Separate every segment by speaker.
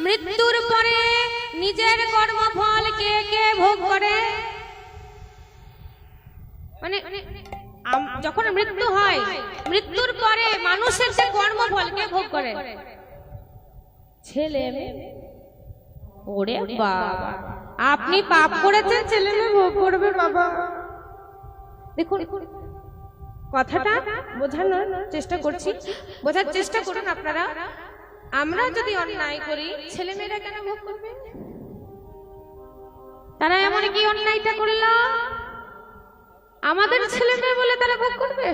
Speaker 1: মৃত্যুর পরে নিজের কর্মফল কে কে ভোগ করে? মানে যখন মৃত্যু হয়, মৃত্যুর পরে মানুষের যে কর্মফল কে ভোগ করে? ছেলে মেয়ে। ওরে বাবা, আপনি পাপ করেছেন, ছেলে মেয়ে ভোগ করবে বাবা। দেখুন কথাটা বোঝানোর চেষ্টা করছি, বোঝার চেষ্টা করুন আপনারা। আমরা যদি অন্যায় করি, ছেলে মেয়েরা কেন ভোগ করবে? তারা এমন কি অন্যায়টা করলো, আমাদের ছেলে মেয়ে বলে তারা ভোগ করবে?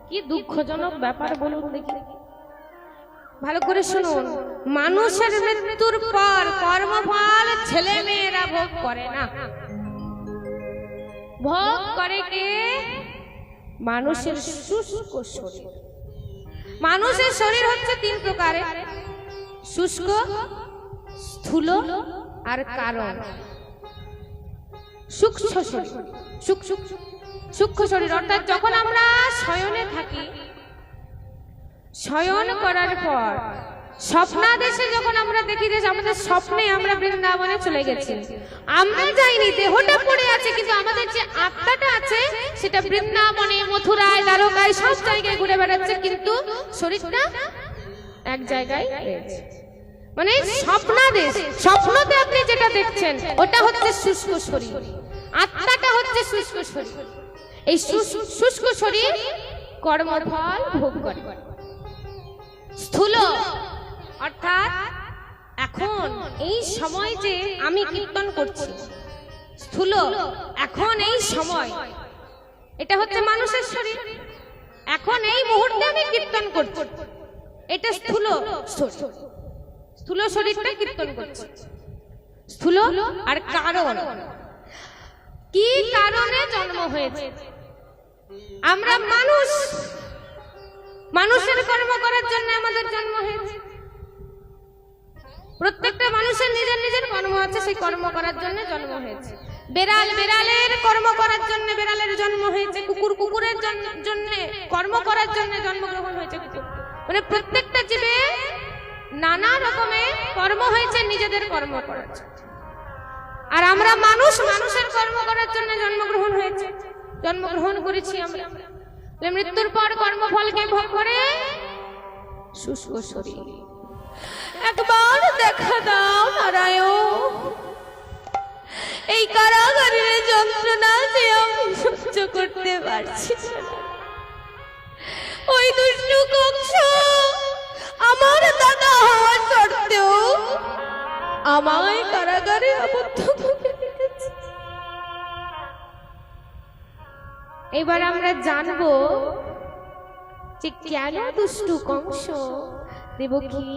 Speaker 1: কি দুঃখজনক ব্যাপার বলুন দেখি। ভালো করে শুনুন, মানুষের মৃত্যুর পর কর্মফল ছেলে মেয়েরা ভোগ করে না, ভোগ করে কে? মানুষের শুষ্ক শরীর। মানুষের শরীর হচ্ছে তিন প্রকারের, শুষ্ক, স্থূল আর কারণ। সূক্ষ্ম শরীর, সূক্ষ্ম শরীর অর্থাৎ যখন আমরা শয়নে থাকি, শয়ন করার পর স্বপ্নাদেশে যখন আমরা দেখি যে আমাদের স্বপ্নে আমরা বৃন্দাবনে চলে গেছি, আমরা যাইনি, দেহটা পড়ে আছে, কিন্তু আমাদের যে আত্মাটা আছে সেটা বৃন্দাবনে, মথুরায়, দ্বারকায় সব জায়গায় ঘুরে বেড়াচ্ছে, কিন্তু শরীরটা এক জায়গায় রয়েছে। মানে স্বপ্নাদেশ, স্বপ্নতে আপনি যেটা দেখছেন ওটা হচ্ছে শুষ্ক শরীর, আত্মাটা হচ্ছে শুষ্ক শরীর। এই শুষ্ক শরীর কর্মফল ভোগ করে। স্থূল অর্থাৎ এখন এই সময় যে আমি কীর্তন করছি, স্থূল এখন এই সময়, এটা হচ্ছে মানুষের শরীর, এখন এই মুহূর্তে আমি কীর্তন করছি, এটা স্থূল শরীর। স্থূল শরীরটা কীর্তন করছে, স্থূল। আর কারণ, কি কারণে জন্ম হয়েছে? আমরা মানুষ, মানুষের কর্ম করার জন্য আমাদের জন্ম হয়েছে। প্রত্যেকটা মানুষের নিজের নিজের কর্ম আছে, সেই কর্ম করার জন্য জন্ম হয়েছে। বেড়াল বেড়ালের কর্ম করার জন্য বেড়ালের জন্ম হয়েছে, কুকুর কুকুরের জন্য কর্ম করার জন্য জন্মগ্রহণ হয়েছে কুকুর। মানে প্রত্যেকটা জীবে নানা রকমের কর্ম হয়েছে নিজেদের কর্ম করার জন্য। আর আমরা মানুষ, মানুষের কর্ম করার জন্য জন্মগ্রহণ হয়েছে, জন্মগ্রহণ করেছি আমরা। মৃত্যুর পর কর্মফলকে ভোগ করে শুষ্ক শরীর। একবার দেখা দাও নারায়ণ, এই কারাগারের যন্ত্রণা যে আমি সহ্য করতে পারছি না। ওই দুষ্টু কংস আমার দাদা হওয়া সত্ত্বেও আমায় কারাগারে আবদ্ধ করে রেখেছে। এবার আমরা জানবো যে কেন দুষ্টু কংস দেবকী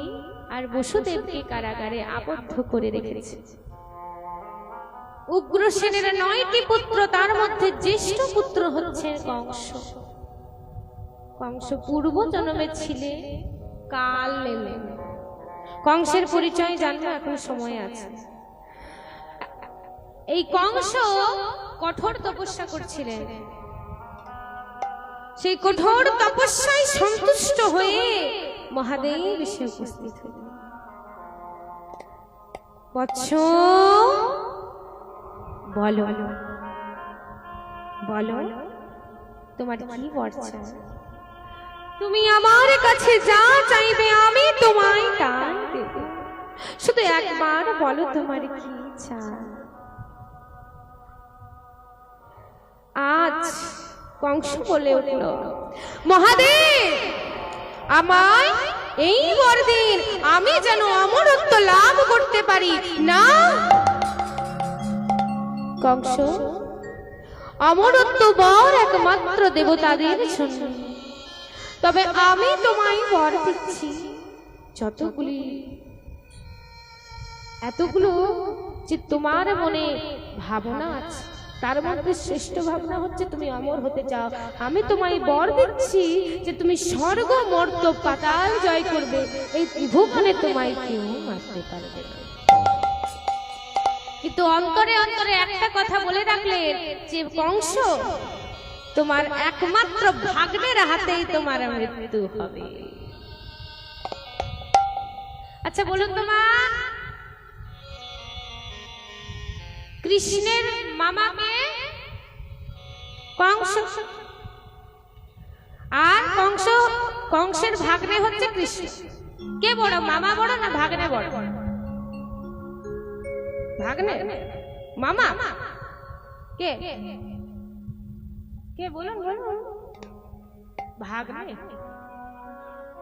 Speaker 1: আর বসুদেবকে কারাগারে আবদ্ধ করে রেখেছে। উগ্রসেনের 9টি পুত্র, তার মধ্যে জ্যেষ্ঠ পুত্র হচ্ছে কংস। কংস পূর্ব জন্মে ছিলে কাল নেমে। কংসের পরিচয় জানবো, এখন সময় আছে। এই কংস কঠোর তপস্যা করছিলেন, সেই কঠোর তপস্যায় সন্তুষ্ট হয়ে মহাদেব এসে উপস্থিত হলেন। বৎস বলো, বলো তোমার কি বর চাই? তুমি আমার কাছে যা চাইবে আমি তোমায় তাই দেব, শুধু একবার বলো তোমার কি চাই। আজ কংস বলে উঠল, মহাদেব আমায় এই বর দিন, আমি যেন অমরত্ব লাভ করতে পারি। না কংস, অমরত্ব বর একমাত্র দেবতাদের জন্য। তবে আমি তোমায় বর দিচ্ছি, এতগুলো যে তোমার মনে ভাবনা আছে, তার মধ্যে শ্রেষ্ঠ ভাবনা হচ্ছে তুমি অমর হতে চাও। আমি তোমায় বর দিচ্ছি যে তুমি স্বর্গ মর্ত্য পাতাল জয় করবে, এই ত্রিভুবনে তোমায় কেউ মারতে পারবে না। কিন্তু অন্তরে অন্তরে একটা কথা বলে রাখলেন যে কংস, তোমার একমাত্র ভাগ্নের হাতেই তোমার মৃত্যু হবে। আচ্ছা বলুন তো মা, কৃষ্ণের মামাকে কংস, আর কংসের ভাগ্নে হচ্ছে কৃষ্ণ। কে বড়, মামা বড় না ভাগ্নে বড়? ভাগ্নে, মামা কে কে বলুন বলুন। ভাগ্নে,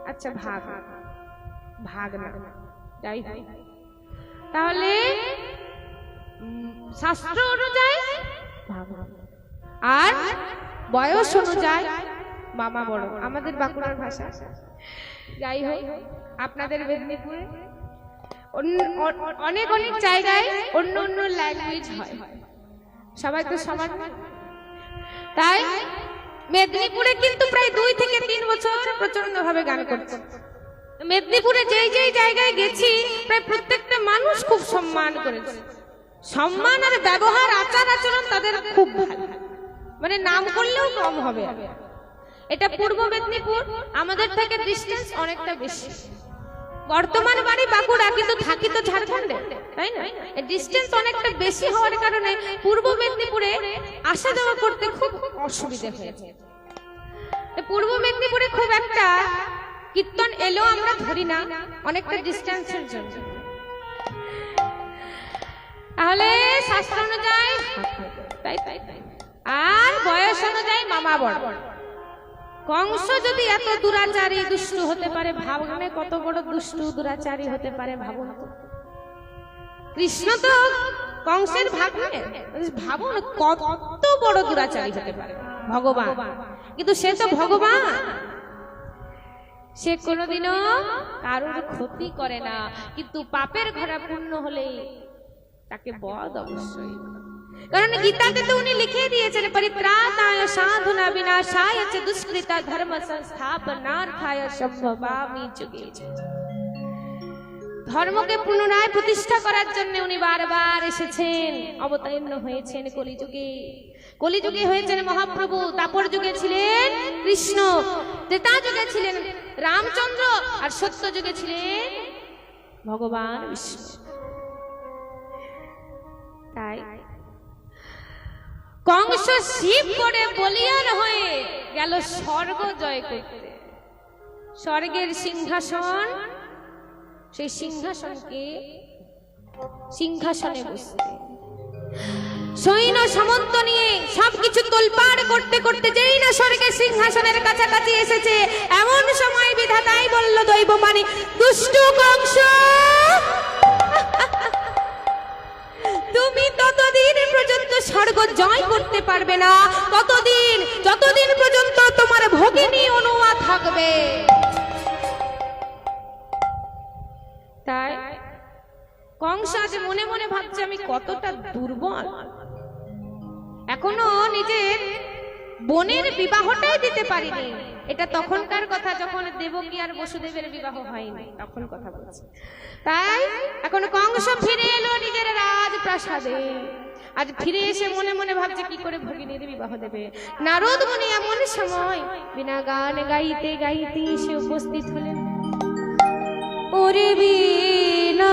Speaker 1: আচ্ছা ভাগনা, যাই হোক। তাহলে শাস্ত্র অনুযায়ী আর বয়স অনুযায়ী মামা বড়, আমাদের বাঁকুড়ার ভাষা। যাই হোক, আপনাদের মেদিনীপুরে অনেক অনেক জায়গায় অন্য অন্য ল্যাঙ্গুয়েজ হয়, সবাই তো সমান। তাই মেদিনীপুরে কিন্তু প্রায় 2 থেকে 3 বছর প্রচন্ড ভাবে গান করছে। মেদিনীপুরে যেই যেই জায়গায় গেছি প্রায় প্রত্যেকটা মানুষ খুব সম্মান করেছে। সম্মান আর ব্যবহার, আচার আচরণ তাদের খুব ভালো, মানে নাম করলেও কম হবে। এটা পূর্ব মেদিনীপুর, আমাদের থেকে ডিস্টেন্স অনেকটা বেশি। বর্তমান বাড়ি বাঁকুড়া, কিন্তু থাকি তো ঝাড়খণ্ডে, তাই না? এই ডিস্টেন্স অনেকটা বেশি হওয়ার কারণে পূর্ব মেদিনীপুরে আসা যাওয়া করতে খুব অসুবিধা হয়েছে। পূর্ব মেদিনীপুরে খুব একটা কীর্তন এলো আমরা ধরি না, অনেকটা ডিস্টেন্সের জন্য। তাহলে শাস্ত্র অনুযায়ী তাই তাই তাই, আর বয়স অনুযায়ী মামা বড়। কংস যদি এত দুরাচারী দুষ্টু হতে পারে, ভাবনে কত বড় দুষ্টু দুরাচারী হতে পারে ভাবুন। কৃষ্ণ তো কংসের ভাগ্নে, ভাবুন কত বড় দুরাচারী হতে পারে ভগবান। কিন্তু সে তো ভগবান, সে কোনোদিনও কারোর ক্ষতি করে না, কিন্তু পাপের ঘোড়া পূর্ণ হলে তাকে বধ অবশ্যই। কারণ গীতাতে তো উনি লিখে দিয়েছেন, পরিত্রাণায় সাধুনা বিনাশায় চ দুষ্কৃতা ধর্ম সংস্থাপনার্থায় সম্ভবামি যুগে। ধর্মকে পুনরায় প্রতিষ্ঠা করার জন্য উনি বারবার এসেছেন, অবতীর্ণ হয়েছেন কলিযুগে। কলিযুগে হয়েছেন মহাপ্রভু, তাপর যুগে ছিলেন কৃষ্ণ, ত্রেতা যুগে ছিলেন রামচন্দ্র, আর সত্য যুগে ছিলেন ভগবান বিষ্ণু। তাই কংস শিব করে বলিয়ান হয়ে গেল স্বর্গ জয় করতে। স্বর্গের সিংহাসন, সেই সিংহাসনে বসতে সৈন্য সামন্ত নিয়ে সবকিছু তোলপাড় করতে করতে যেই না স্বর্গের সিংহাসনের কাছাকাছি এসেছে, এমন সময় বিধাতাই বলল দৈব বাণী, দুষ্টু কংস, তুমি ততদিন পর্যন্ত স্বর্গ জয় করতে পারবে না যতদিন পর্যন্ত তোমার ভগিনী অনুয়া থাকবে। তাই কংস আজ মনে মনে ভাবছে আমি কতটা দুর্বল, এখনো নিজের বোনের বিবাহটাই দিতে পারিনি। এটা তখনকার কথা, যখন দেবকী আর বসুদেবের বিবাহ হয়নি, তখন কথা বলছে। তাই এখন কংস ফিরে এলো নিজের রাজপ্রাসাদে। আজ ফিরে এসে মনে মনে ভাবছে কি করে ভগিনীর বিবাহ দেবে। নারদ মুনি এমন সময় বিনা গান গাইতে গাইতে এসে উপস্থিত হলেন। ওরে বিনা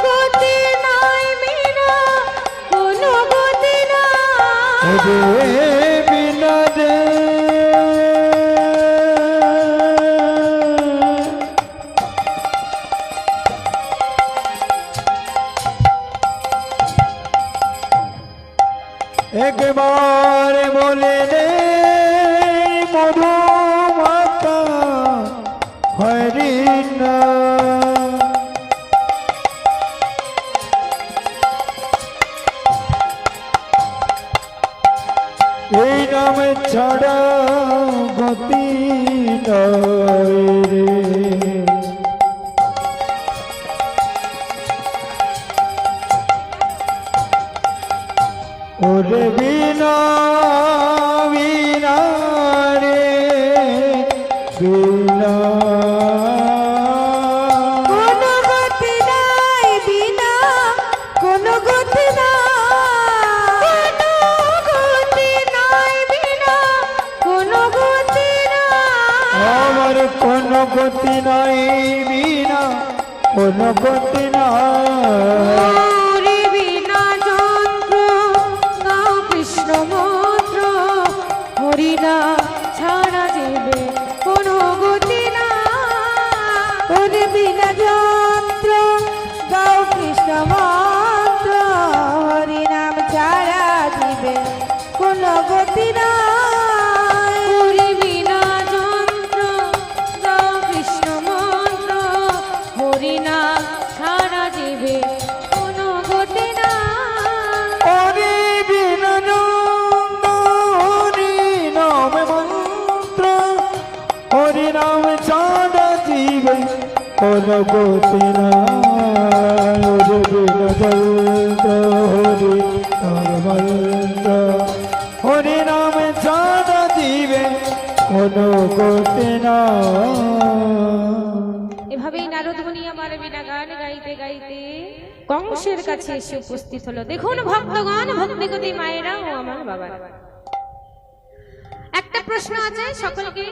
Speaker 2: গতি নাই বিনা কোনো গতি নাই বিনা রে
Speaker 3: একবার বলে দে মধু মাতা হরি না এই নাম ছাড়া গতি নয় রে ওরে বিনা বিনা রে বিনা
Speaker 2: কোনো গতি নাই বিনা কোনো গতি নাই কোনো গতি নাই বিনা কোনো গতি নাই
Speaker 3: আমার কোনো গতি নাই বিনা কোনো গতি নাই
Speaker 2: ওরে বিনা যন্ত্র গাও কৃষ্ণ মন্ত্র হরি নাম ছাড়া যাবে কোনো গতি নাই ওরে বিনা যন্ত্র গাও কৃষ্ণ মন্ত্র হরি নাম ছাড়া যাবে কোনো গতি নাই
Speaker 1: ওরে বিনা যন্ত্র গাও কৃষ্ণ মন্ত্র হরি নাম ছাড়া জীবে কোনো গতি না
Speaker 3: ওরে বিনা নন্দ হরি নাম মন্ত্র হরি নাম ছাড়া জীবে কোনো গতি নাই ওরে বিনা যন্ত্র হরি নাম মন্ত্র হরি নাম ছাড়া জীবে কোনো গতি নাই
Speaker 1: এভাবেই নারদ মুনি আমার বিনা গান গাইতে গাইতে কংসের কাছে এসে উপস্থিত হলো। দেখুন ভক্তগণ, ভক্তিগতি মায়েরা ও আমার বাবা, একটা প্রশ্ন আছে সকলকে,